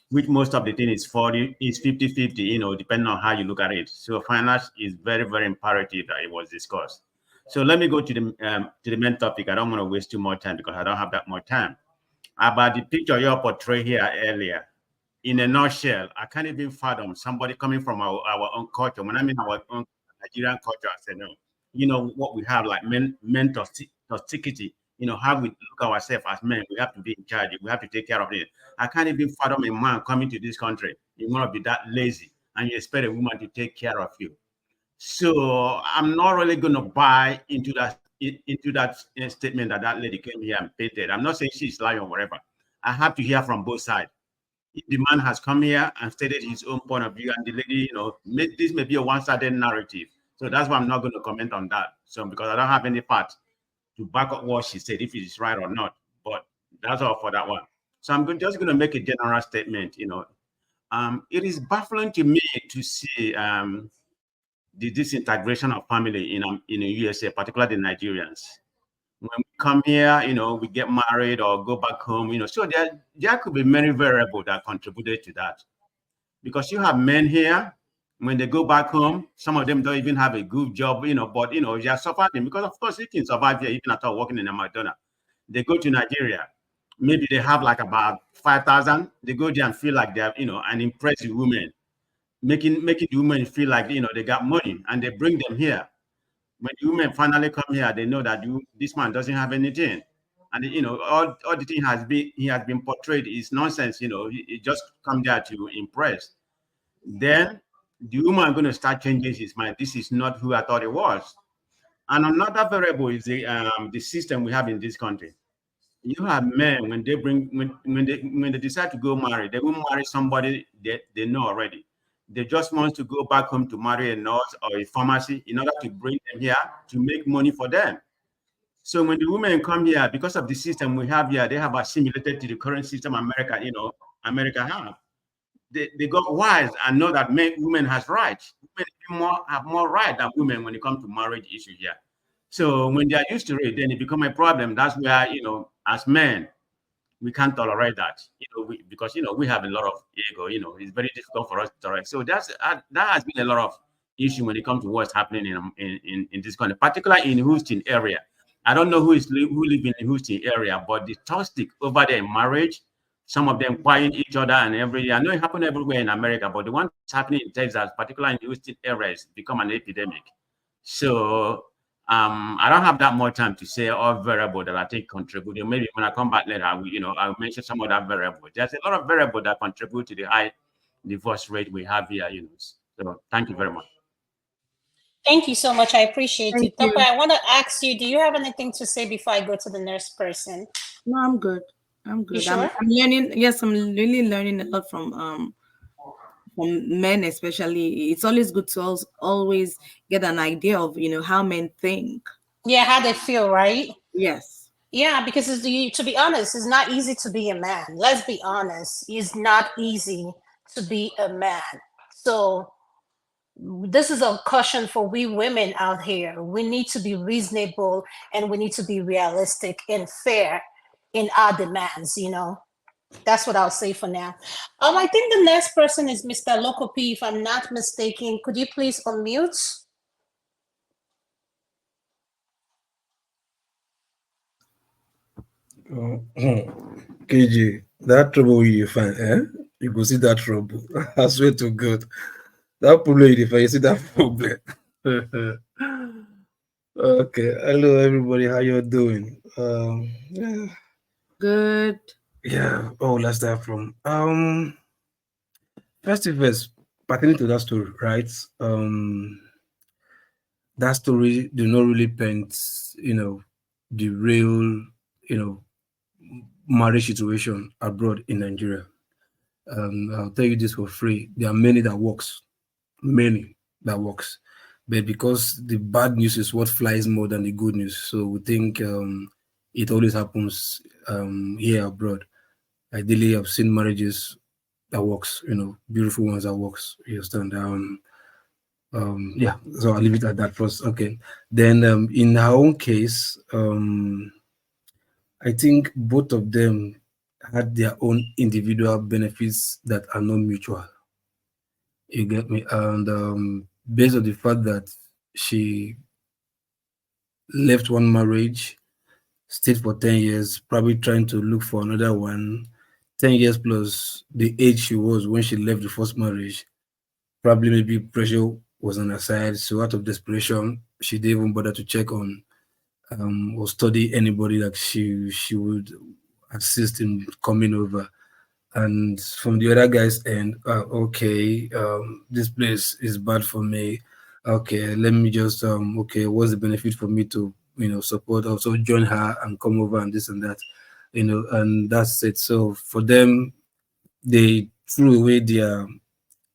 which most of the thing is 50-50, depending on how you look at it. So finance is very, very imperative that it was discussed. So let me go to the main topic. I don't want to waste too much time because I don't have that much time. About the picture you portrayed here earlier, in a nutshell, I can't even fathom somebody coming from our own culture. When I mean our own Nigerian culture, I said, no, what we have like men toxicity, how we look ourselves as men, we have to be in charge, we have to take care of it. I can't even fathom a man coming to this country, you want to be that lazy and you expect a woman to take care of you. So I'm not really going to buy into that statement that lady came here and painted. I'm not saying she's lying or whatever. I have to hear from both sides. If the man has come here and stated his own point of view, and the lady, this may be a one-sided narrative. So that's why I'm not going to comment on that. So because I don't have any part to back up what she said, if it is right or not. But that's all for that one. So I'm just going to make a general statement. It is baffling to me to see the disintegration of family in the USA, particularly the Nigerians. When we come here, we get married or go back home, so there could be many variables that contributed to that. Because you have men here, when they go back home, some of them don't even have a good job, but they are suffering because of course you can survive here even after working in a McDonald's. They go to Nigeria, maybe they have like about 5,000. They go there and feel like they're, an impressive woman, making the women feel like they got money, and they bring them here. When the women finally come here, they know that this man doesn't have anything, and all the thing he has been portrayed is nonsense. He just come there to impress. Then the woman going to start changing his mind. This is not who I thought it was. And another variable is the system we have in this country. You have men when they decide to go marry, they will marry somebody that they know already. They just want to go back home to marry a nurse or a pharmacy in order to bring them here to make money for them. So when the women come here, because of the system we have here, they have assimilated to the current system America have. They got wise and know that women has rights. Women have more right than women when it comes to marriage issue here. So when they are used to it, then it become a problem. That's where, as men, we can't tolerate that, because we have a lot of ego. It's very difficult for us to tolerate. So that has been a lot of issue when it comes to what's happening in this country, particularly in Houston area. I don't know who live in the Houston area, but the toxic over there in marriage, some of them buying each other and every day. I know it happened everywhere in America, but the one that's happening in Texas, particularly in the Houston area, has become an epidemic. So I don't have that much time to say all variables that I think contribute. Maybe when I come back later, I'll mention some of that variable. There's a lot of variables that contribute to the high divorce rate we have here. So thank you very much. Thank you so much. I appreciate Thank it. Tope, you. I want to ask you, do you have anything to say before I go to the next person? No, I'm good. You sure? I'm learning. Yes, I'm really learning a lot from men, especially. It's always good to always get an idea of how men think. Yeah, how they feel, right? Yes. Yeah, because to be honest, it's not easy to be a man. Let's be honest. It's not easy to be a man. So this is a caution for we women out here. We need to be reasonable and we need to be realistic and fair in our demands, That's what I'll say for now. I think the next person is Mr. Locopi, if I'm not mistaken. Could you please unmute? KJ, that trouble you find, you go see that trouble. I swear to God. That problem you find, you see that problem. Okay. Hello everybody, how you doing? Yeah. Good. Yeah. Oh, let's start from first thing first, pertaining to that story, right? that story do not really paint, the real, marriage situation abroad in Nigeria. I'll tell you this for free. There are many that works, but because the bad news is what flies more than the good news, so we think it always happens here abroad. Ideally, I've seen marriages that works, beautiful ones that works. You understand? Yeah. So I'll leave it at that first. Okay. Then in our own case, I think both of them had their own individual benefits that are not mutual. You get me? And based on the fact that she left one marriage, stayed for 10 years, probably trying to look for another one, 10 years plus the age she was when she left the first marriage, probably maybe pressure was on her side. So out of desperation, she didn't even bother to check on or study anybody that she would assist in coming over. And from the other guy's end, okay, this place is bad for me. Okay, let me just okay, what's the benefit for me to support, also join her and come over and this and that, and that's it. So for them, they threw away their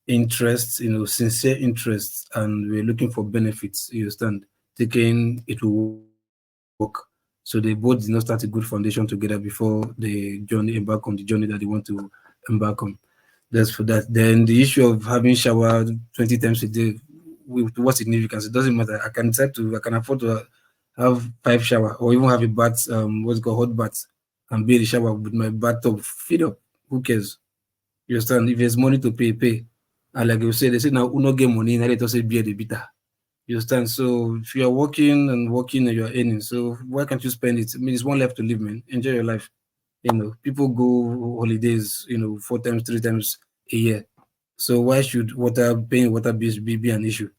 interests, sincere interests, and we're looking for benefits. You understand? Thinking it will work. So they both did not start a good foundation together before they embark on the journey that they want to embark on. That's for that. Then the issue of having shower 20 times a day, with what significance? It doesn't matter. I can afford to have 5 shower or even have a bath, what's called hot bath, and be in the shower with my bathtub filled up. Who cares? You understand? If there's money to pay, pay. And like you say, they say now uno get money, now they don't say beer the bitter. You understand? So if you're working and you're earning, so why can't you spend it? I mean, it's one life to live, man. Enjoy your life. People go holidays, 4 times, 3 times a year. So why should paying water bills be an issue?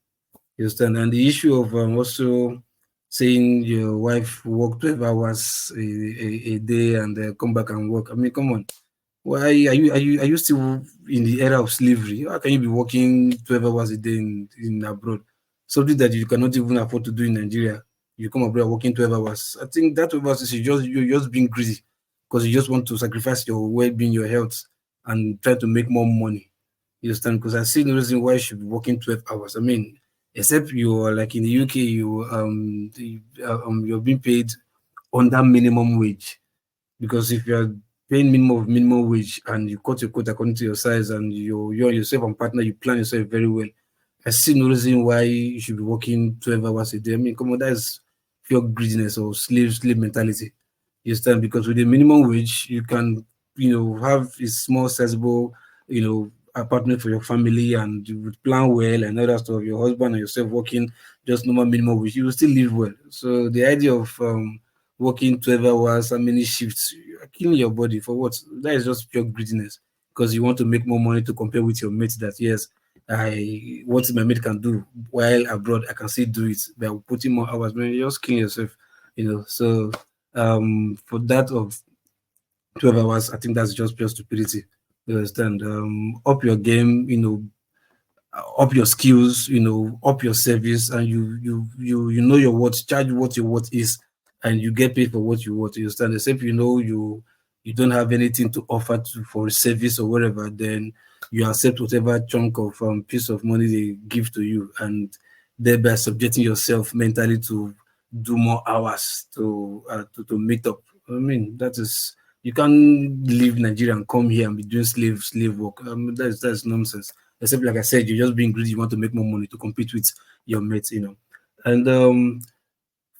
You understand? And the issue of also saying your wife work 12 hours a day and come back and work. I mean, come on. Why are you still in the era of slavery? How can you be working 12 hours a day in abroad? Something that you cannot even afford to do in Nigeria. You come abroad working 12 hours. I think that 12 hours is you're just being greedy because you just want to sacrifice your well-being, your health, and try to make more money. You understand? Because I see no reason why you should be working 12 hours. I mean, except you're like in the UK, you're being paid under minimum wage. Because if you're paying minimum wage and you cut your coat according to your size and you and yourself and partner, you plan yourself very well, I see no reason why you should be working 12 hours a day. I mean, come on, that is pure greediness or slave mentality. You understand? Because with the minimum wage, you can, have a small, sizable, apartment for your family and you would plan well and all that stuff. Your husband and yourself working just normal minimum wage, you will still live well. So the idea of working 12 hours, how many shifts, you're killing your body for what? That is just pure greediness because you want to make more money to compare with your mates that, yes, what my mate can do while abroad, I can still do it by putting more hours. Man, you're just killing yourself, So for that of 12 hours, I think that's just pure stupidity. You understand? Up your game, up your skills, up your service, and you know your worth, charge what your worth is, and you get paid for what you want. You understand? Except you don't have anything to offer for a service or whatever, then you accept whatever chunk of piece of money they give to you, and thereby subjecting yourself mentally to do more hours to meet up. I mean, that is you can't leave Nigeria and come here and be doing slave work. That's nonsense. Except like I said, you're just being greedy. You want to make more money to compete with your mates, And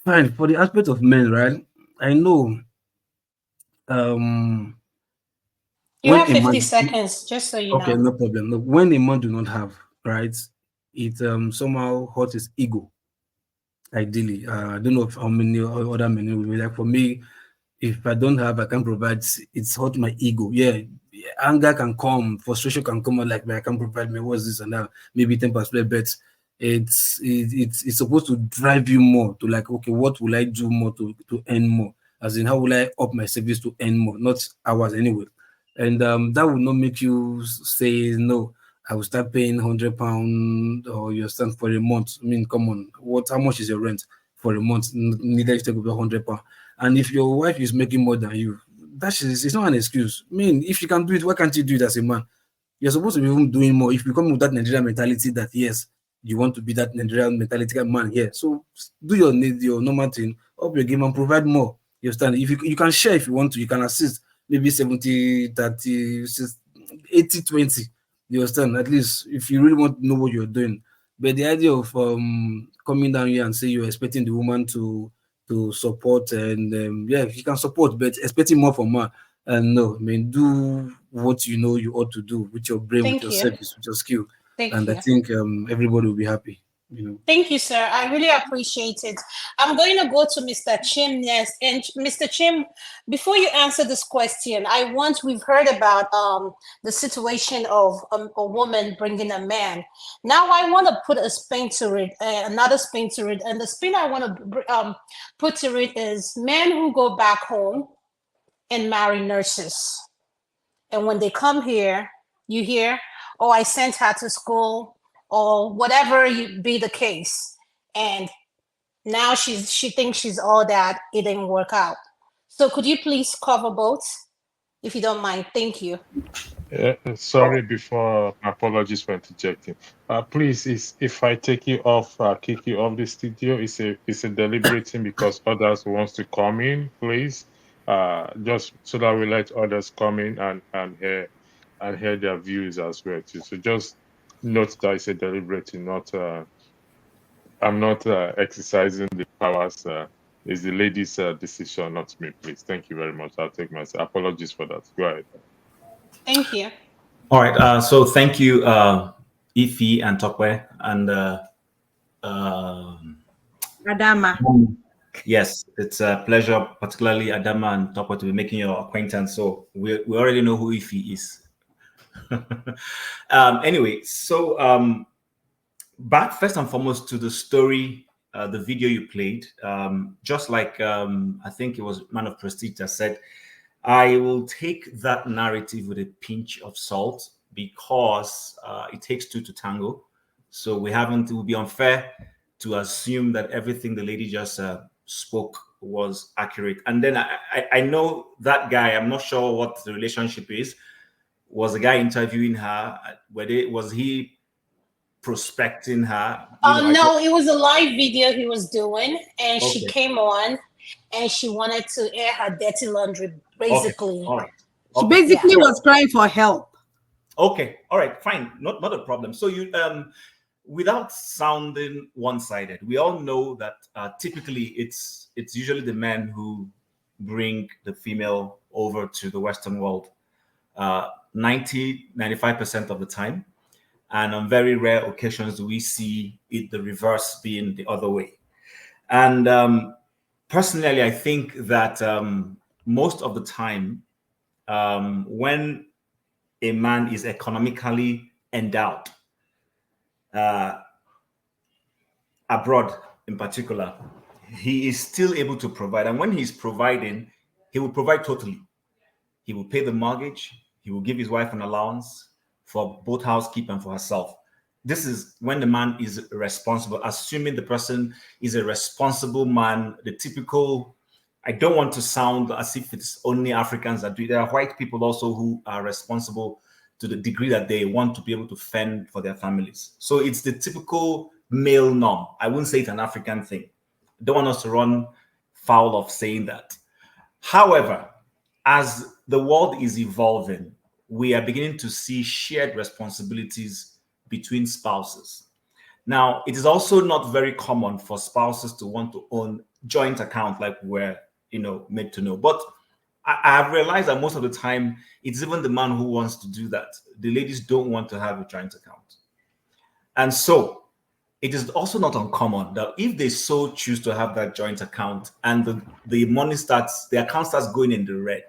fine for the aspect of men, right? I know You when have a 50 man seconds, just so you okay, know. no problem. Look, when a man do not have, right, it somehow hurts his ego. Ideally, I don't know if how many other men will be like. For me, if I don't have, I can't provide. It's hurt my ego. Yeah, anger can come, frustration can come out. Like, "Man, I can't provide me. What's this and that? Maybe 10%, but it's supposed to drive you more to like, okay, what will I do more to earn more? As in, how will I up my service to earn more? Not hours anyway. And that will not make you say no. I will start paying £100 or you stand for a month. I mean, come on, how much is your rent for a month? Neither you take about £100. And if your wife is making more than you, it's not an excuse. I mean, if you can do it, why can't you do it as a man? You're supposed to be even doing more. If you come with that Nigerian mentality that yes, you want to be that Nigerian mentality man here, so do your normal thing, up your game and provide more. You understand? If you can share if you want to, you can assist maybe 70, 30, 80, 20. You understand? At least if you really want to know what you're doing. But the idea of coming down here and say you're expecting the woman to support and yeah, you can support, but expecting more from her. And no, I mean, do what you know you ought to do with your brain, with Thank your you. service, with your skill, Thank and I you. think everybody will be happy. Thank you, sir. I really appreciate it. I'm going to go to Mr. Chim next. And Mr. Chim, before you answer this question, we've heard about the situation of a woman bringing a man. Now I want to put a spin to it, another spin to it. And the spin I want to put to it is men who go back home and marry nurses. And when they come here, you hear, oh, I sent her to school, or whatever be the case. And now she thinks she's all that. It didn't work out. So could you please cover both, if you don't mind? Thank you. Sorry, before apologies for interjecting. Please, if I take you off, kick you off the studio, it's a deliberate thing because others wants to come in, please. Just so that we let others come in and hear their views as well too. So just note that it's a deliberate thing, not I'm not exercising the powers. It's the lady's decision, not me, please. Thank you very much. I'll take myself. Apologies for that. Go ahead. Thank you. All right. So thank you, Ify and Tope and Adanma. Yes, it's a pleasure, particularly Adanma and Tope, to be making your acquaintance. So we already know who Ify is. Anyway, so back first and foremost to the story, the video you played. Just like I think it was Man of Prestige that said, I will take that narrative with a pinch of salt because it takes two to tango. So it would be unfair to assume that everything the lady just spoke was accurate. And then I know that guy, I'm not sure what the relationship is. Was the guy interviewing her? Was he prospecting her? No, it was a live video he was doing, and Okay. she came on and she wanted to air her dirty laundry, basically. Okay. All right. She basically was crying for help. Okay, all right, fine, not a problem. So you, without sounding one-sided, we all know that typically it's usually the men who bring the female over to the Western world, 95% of the time, and on very rare occasions do we see it the reverse being the other way. And personally, I think that most of the time, when a man is economically endowed, abroad in particular, he is still able to provide. And when he's providing, he will provide totally. He will pay the mortgage. He will give his wife an allowance for both housekeeping and for herself. This is when the man is responsible, assuming the person is a responsible man, the typical. I don't want to sound as if it's only Africans that do it. There are white people also who are responsible to the degree that they want to be able to fend for their families. So it's the typical male norm. I wouldn't say it's an African thing. I don't want us to run foul of saying that. However, as the world is evolving, we are beginning to see shared responsibilities between spouses. Now, it is also not very common for spouses to want to own joint account like we're made to know. But I have realized that most of the time, it's even the man who wants to do that. The ladies don't want to have a joint account. And so it is also not uncommon that if they so choose to have that joint account and the money the account starts going in the red,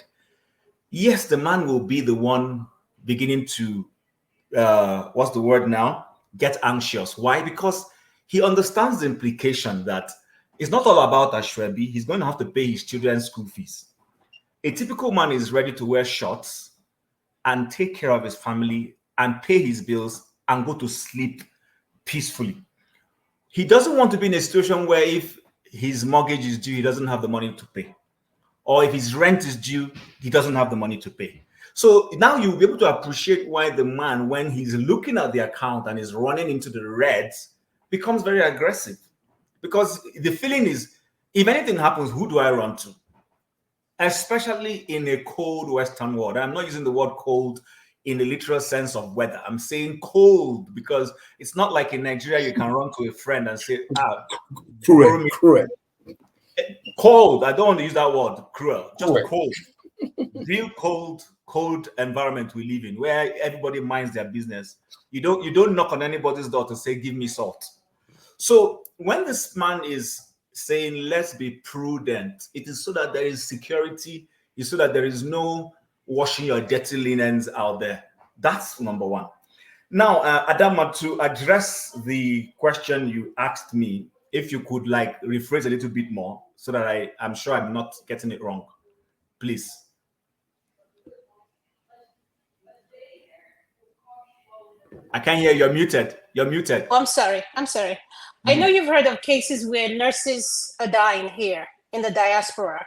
yes, the man will be the one beginning to, what's the word now? Get anxious. Why? Because he understands the implication that it's not all about Ashwebi. He's going to have to pay his children's school fees. A typical man is ready to wear shorts and take care of his family and pay his bills and go to sleep peacefully. He doesn't want to be in a situation where if his mortgage is due, he doesn't have the money to pay. Or if his rent is due, he doesn't have the money to pay. So now you'll be able to appreciate why the man, when he's looking at the account and is running into the reds, becomes very aggressive. Because the feeling is, if anything happens, who do I run to? Especially in a cold Western world. I'm not using the word cold in the literal sense of weather. I'm saying cold because it's not like in Nigeria you can run to a friend and say, cruel. Cold. I don't want to use that word, cruel. Just cold. Real cold environment we live in, where everybody minds their business. You don't knock on anybody's door to say, give me salt. So when this man is saying, let's be prudent, it is so that there is security, it's so that there is no washing your dirty linens out there. That's number one. Now, Adanma, to address the question you asked me, if you could like rephrase a little bit more so that I'm sure I'm not getting it wrong, please. I can't hear you. You're muted. You're muted. Oh, I'm sorry. I know you've heard of cases where nurses are dying here in the diaspora.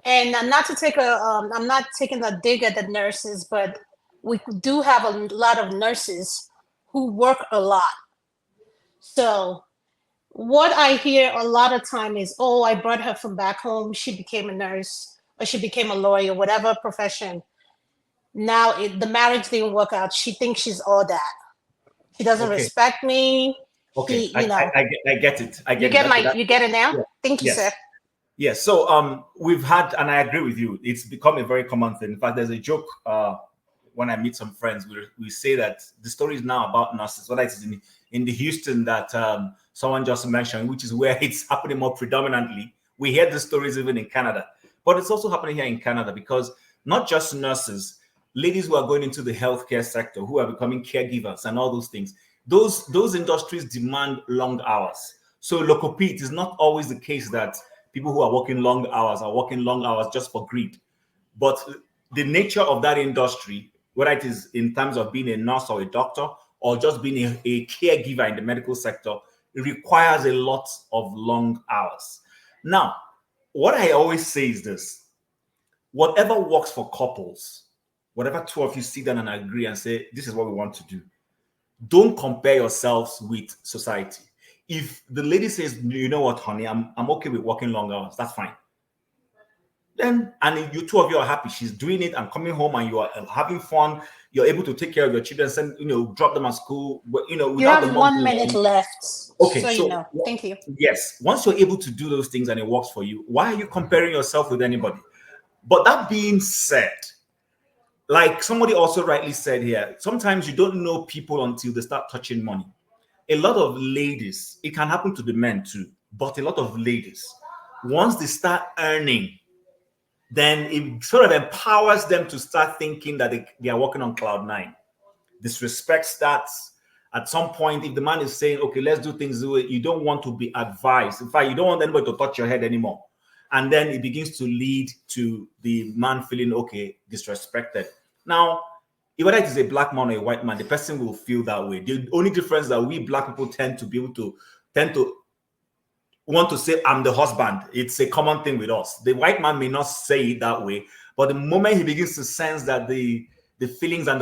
And I'm not taking a dig at the nurses, but we do have a lot of nurses who work a lot. So what I hear a lot of time is, oh, I brought her from back home. She became a nurse or she became a lawyer, whatever profession. Now the marriage didn't work out. She thinks she's all that. She doesn't respect me. Okay, I get it. You get it now? Yeah. Thank you, sir. Yes. So we've had, and I agree with you, it's become a very common thing. In fact, there's a joke when I meet some friends, we say that the story is now about nurses, whether it's in the Houston that someone just mentioned, which is where it's happening more predominantly. We hear the stories even in Canada, but it's also happening here in Canada because not just nurses, ladies who are going into the healthcare sector, who are becoming caregivers and all those things, those industries demand long hours. So locopete is not always the case that people who are working long hours just for greed. But the nature of that industry, whether it is in terms of being a nurse or a doctor or just being a caregiver in the medical sector, it requires a lot of long hours. Now, what I always say is this: whatever works for couples, whatever two of you sit down and agree and say, this is what we want to do, don't compare yourselves with society. If the lady says, you know what, honey, I'm okay with working long hours, that's fine. Then, and you two of you are happy, she's doing it and coming home and you are having fun, you're able to take care of your children, send, drop them at school, you have 1 minute left. Okay, so thank you. Yes, once you're able to do those things and it works for you, why are you comparing yourself with anybody? But that being said, like somebody also rightly said here, sometimes you don't know people until they start touching money. A lot of ladies, it can happen to the men too, but a lot of ladies, once they start earning, then it sort of empowers them to start thinking that they are working on cloud nine. Disrespect starts. At some point, if the man is saying, okay, let's do things the way, you don't want to be advised. In fact, you don't want anybody to touch your head anymore. And then it begins to lead to the man feeling, okay, disrespected. Now, whether it is a black man or a white man, the person will feel that way. The only difference that we black people tend to want to say, I'm the husband. It's a common thing with us. The white man may not say it that way, but the moment he begins to sense that the feelings and the